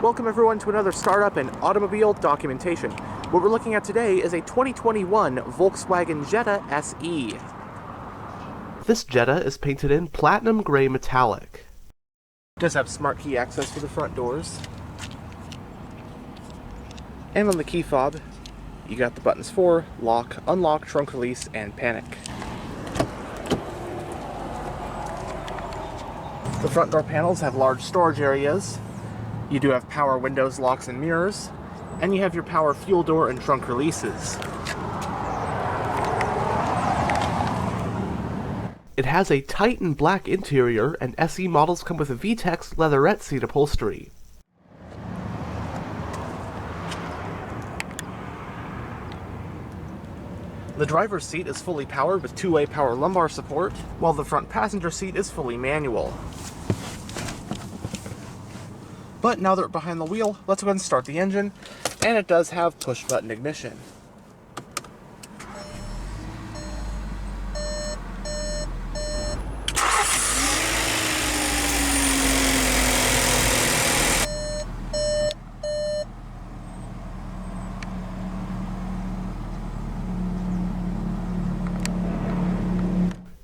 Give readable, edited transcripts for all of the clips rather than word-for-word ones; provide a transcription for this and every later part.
Welcome everyone to another startup and automobile documentation. What we're looking at today is a 2021 Volkswagen Jetta SE. This Jetta is painted in platinum gray metallic. It does have smart key access for the front doors. And on the key fob, you got the buttons for lock, unlock, trunk release, and panic. The front door panels have large storage areas. You do have power windows, locks, and mirrors, and you have your power fuel door and trunk releases. It has a Titan black interior, and SE models come with a VTEX leatherette seat upholstery. The driver's seat is fully powered with two-way power lumbar support, while the front passenger seat is fully manual. But now that we're behind the wheel, let's go ahead and start the engine, and it does have push-button ignition.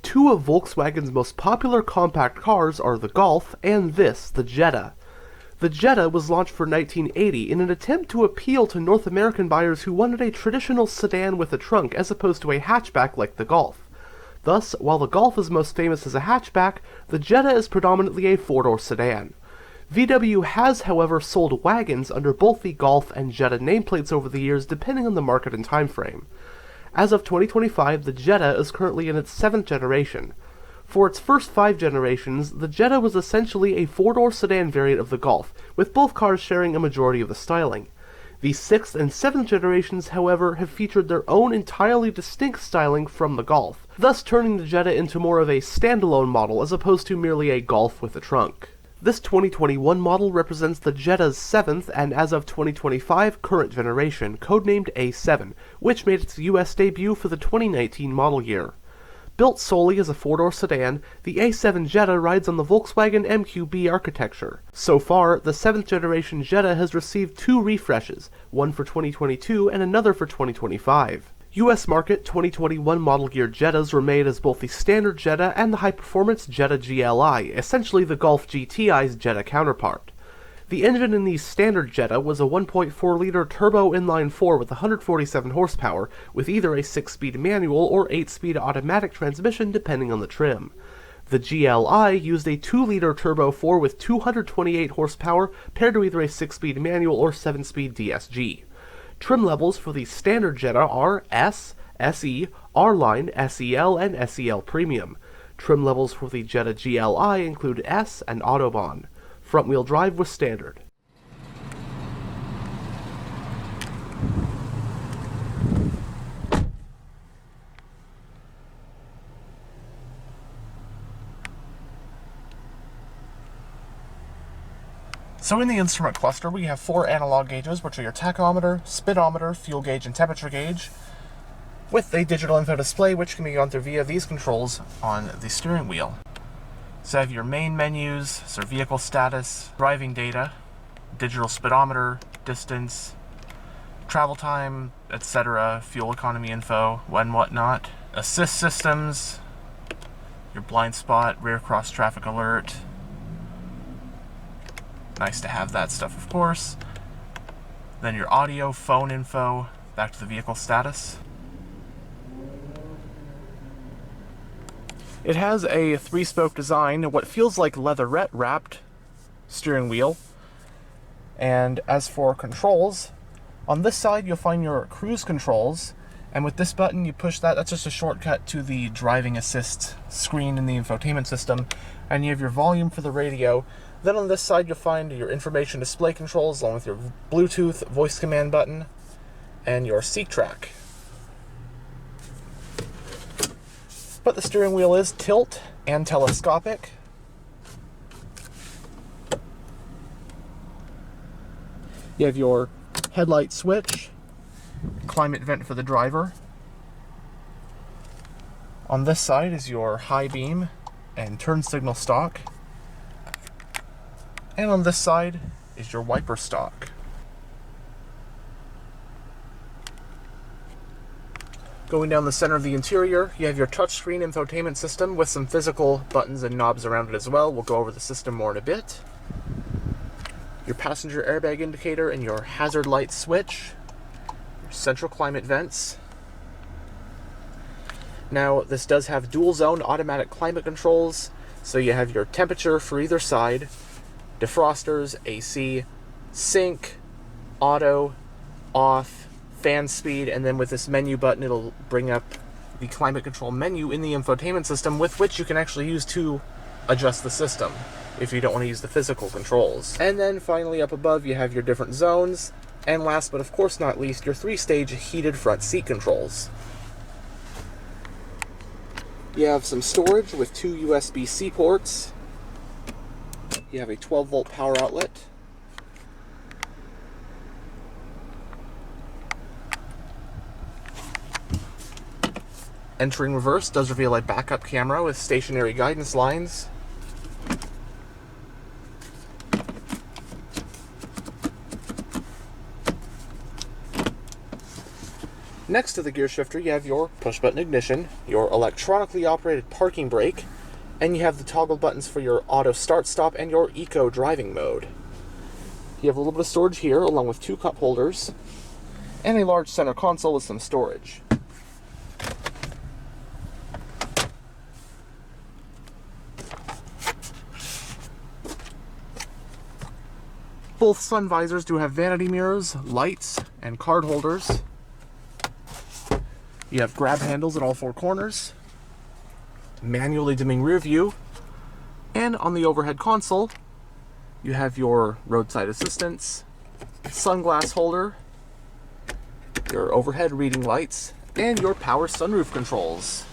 Two of Volkswagen's most popular compact cars are the Golf and this, the Jetta. The Jetta was launched for 1980 in an attempt to appeal to North American buyers who wanted a traditional sedan with a trunk as opposed to a hatchback like the Golf. Thus, while the Golf is most famous as a hatchback, the Jetta is predominantly a four-door sedan. VW has, however, sold wagons under both the Golf and Jetta nameplates over the years depending on the market and time frame. As of 2025, the Jetta is currently in its 7th generation. For its first 5 generations, the Jetta was essentially a four-door sedan variant of the Golf, with both cars sharing a majority of the styling. The 6th and 7th generations, however, have featured their own entirely distinct styling from the Golf, thus turning the Jetta into more of a standalone model as opposed to merely a Golf with a trunk. This 2021 model represents the Jetta's 7th and as of 2025 current generation, codenamed A7, which made its US debut for the 2019 model year. Built solely as a four-door sedan, the A7 Jetta rides on the Volkswagen MQB architecture. So far, the 7th generation Jetta has received 2 refreshes, one for 2022 and another for 2025. US market 2021 model year Jettas were made as both the standard Jetta and the high-performance Jetta GLI, essentially the Golf GTI's Jetta counterpart. The engine in the standard Jetta was a 1.4-liter turbo inline-4 with 147 horsepower, with either a 6-speed manual or 8-speed automatic transmission depending on the trim. The GLI used a 2-liter turbo 4 with 228 horsepower paired to either a 6-speed manual or 7-speed DSG. Trim levels for the standard Jetta are S, SE, R-Line, SEL, and SEL Premium. Trim levels for the Jetta GLI include S and Autobahn. Front-wheel drive was standard. So in the instrument cluster, we have 4 analog gauges, which are your tachometer, speedometer, fuel gauge, and temperature gauge, with a digital info display, which can be gone through via these controls on the steering wheel. So you have your main menus, so vehicle status, driving data, digital speedometer, distance, travel time, etc., fuel economy info, and whatnot. Assist systems, your blind spot, rear cross traffic alert. Nice to have that stuff, of course. Then your audio, phone info, back to the vehicle status. It has a 3-spoke design, what feels like leatherette wrapped steering wheel. And as for controls, on this side you'll find your cruise controls, and with this button you push that. That's just a shortcut to the driving assist screen in the infotainment system, and you have your volume for the radio. Then on this side you'll find your information display controls along with your Bluetooth voice command button and your seat track. But the steering wheel is tilt and telescopic. You have your headlight switch, climate vent for the driver. On this side is your high beam and turn signal stalk. And on this side is your wiper stalk. Going down the center of the interior, you have your touchscreen infotainment system with some physical buttons and knobs around it as well. We'll go over the system more in a bit. Your passenger airbag indicator and your hazard light switch. Your central climate vents. Now, this does have dual zone automatic climate controls, so you have your temperature for either side, defrosters, AC, sync, auto, off, fan speed, and then with this menu button it'll bring up the climate control menu in the infotainment system, with which you can actually use to adjust the system if you don't want to use the physical controls. And then finally up above you have your different zones, and last but of course not least, your 3-stage heated front seat controls. You have some storage with 2 USB-C ports. You have a 12-volt power outlet. Entering reverse does reveal a backup camera with stationary guidance lines. Next to the gear shifter, you have your push-button ignition, your electronically operated parking brake, and you have the toggle buttons for your auto start-stop and your eco driving mode. You have a little bit of storage here, along with 2 cup holders, and a large center console with some storage. Both sun visors do have vanity mirrors, lights, and card holders. You have grab handles at all 4 corners, manually dimming rear view, and on the overhead console, you have your roadside assistance, sunglass holder, your overhead reading lights, and your power sunroof controls.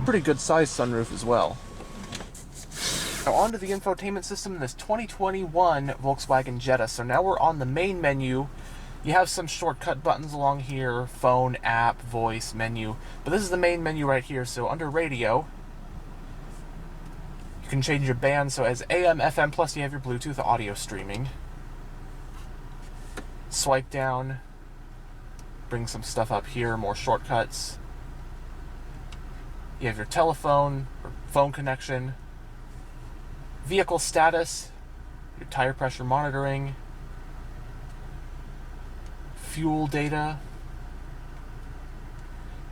Pretty good sized sunroof as well. Now onto the infotainment system in this 2021 Volkswagen Jetta. So now we're on the main menu. You have some shortcut buttons along here, phone, app, voice, menu, but this is the main menu right here. So under radio, you can change your band. So as AM, FM, plus you have your Bluetooth audio streaming. Swipe down, bring some stuff up here, more shortcuts. You have your telephone, or phone connection, vehicle status, your tire pressure monitoring, fuel data,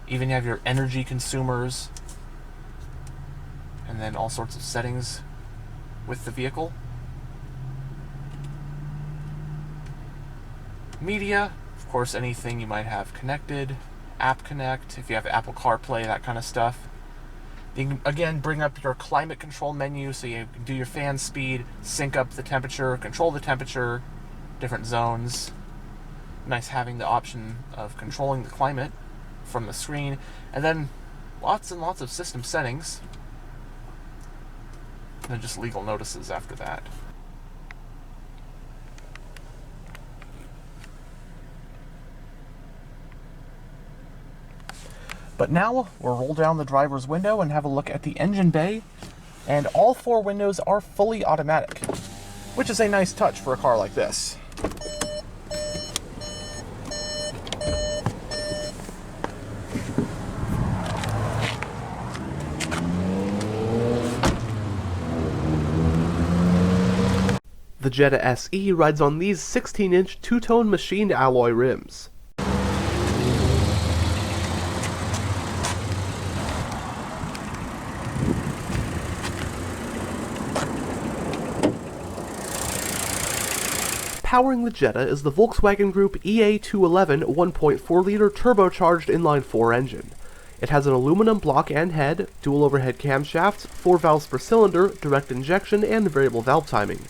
even have your energy consumers, and then all sorts of settings with the vehicle. Media, of course, anything you might have connected, App Connect, if you have Apple CarPlay, that kind of stuff. You can, again, bring up your climate control menu, so you can do your fan speed, sync up the temperature, control the temperature, different zones. Nice having the option of controlling the climate from the screen. And then lots and lots of system settings. And then just legal notices after that. But now we'll roll down the driver's window and have a look at the engine bay, and all 4 windows are fully automatic, which is a nice touch for a car like this. The Jetta SE rides on these 16-inch two-tone machined alloy rims. Powering the Jetta is the Volkswagen Group EA211 1.4-liter turbocharged inline-4 engine. It has an aluminum block and head, dual overhead camshafts, 4 valves per cylinder, direct injection, and variable valve timing.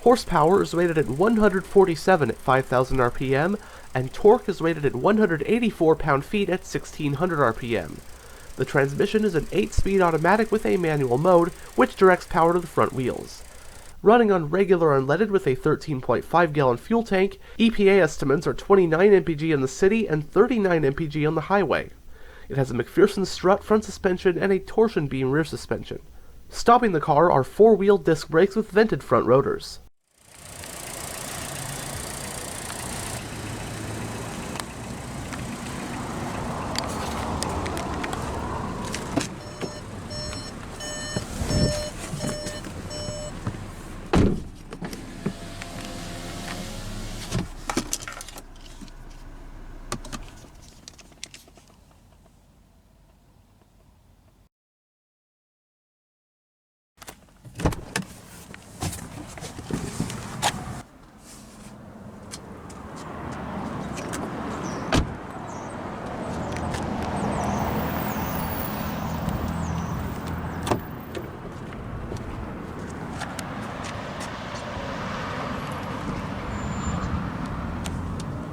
Horsepower is rated at 147 at 5,000 RPM, and torque is rated at 184 pound-feet at 1,600 RPM. The transmission is an 8-speed automatic with a manual mode, which directs power to the front wheels. Running on regular unleaded with a 13.5-gallon fuel tank, EPA estimates are 29 mpg in the city and 39 mpg on the highway. It has a McPherson strut front suspension and a torsion beam rear suspension. Stopping the car are four-wheel disc brakes with vented front rotors.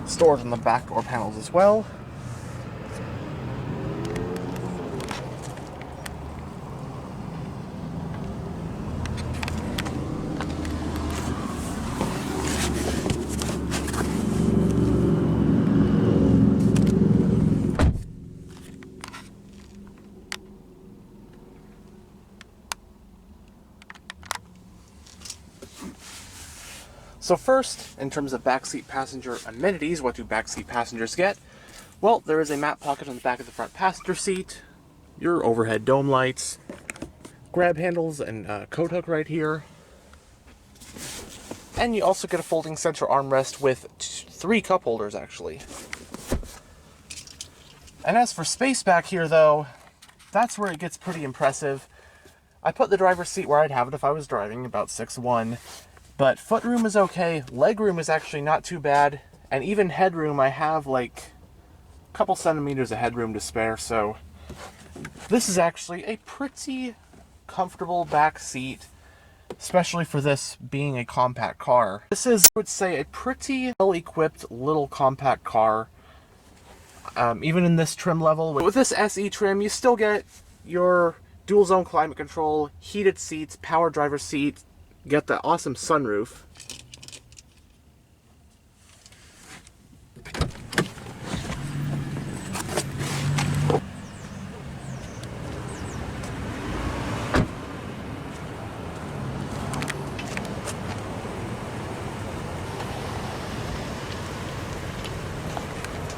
Storage on the back door panels as well. So first, in terms of backseat passenger amenities, what do backseat passengers get? Well, there is a mat pocket on the back of the front passenger seat, your overhead dome lights, grab handles and coat hook right here, and you also get a folding center armrest with 3 cup holders actually. And as for space back here though, that's where it gets pretty impressive. I put the driver's seat where I'd have it if I was driving, about 6'1". But footroom is okay, legroom is actually not too bad, and even headroom, I have like a couple centimeters of headroom to spare, so this is actually a pretty comfortable back seat, especially for this being a compact car. This is, I would say, a pretty well-equipped little compact car, even in this trim level. With this SE trim, you still get your dual zone climate control, heated seats, power driver seat, get the awesome sunroof.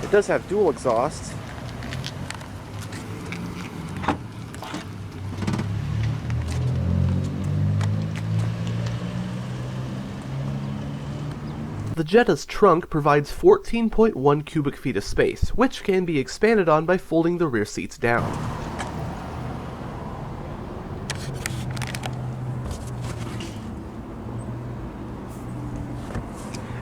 It does have dual exhaust. The Jetta's trunk provides 14.1 cubic feet of space, which can be expanded on by folding the rear seats down.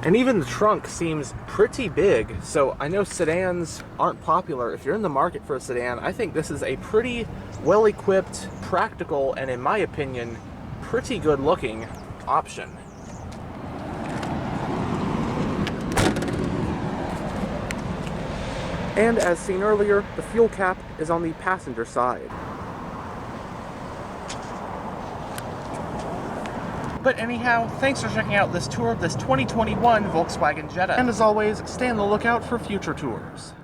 And even the trunk seems pretty big, so I know sedans aren't popular. If you're in the market for a sedan, I think this is a pretty well-equipped, practical, and in my opinion, pretty good-looking option. And as seen earlier, the fuel cap is on the passenger side. But anyhow, thanks for checking out this tour of this 2021 Volkswagen Jetta. And as always, stay on the lookout for future tours.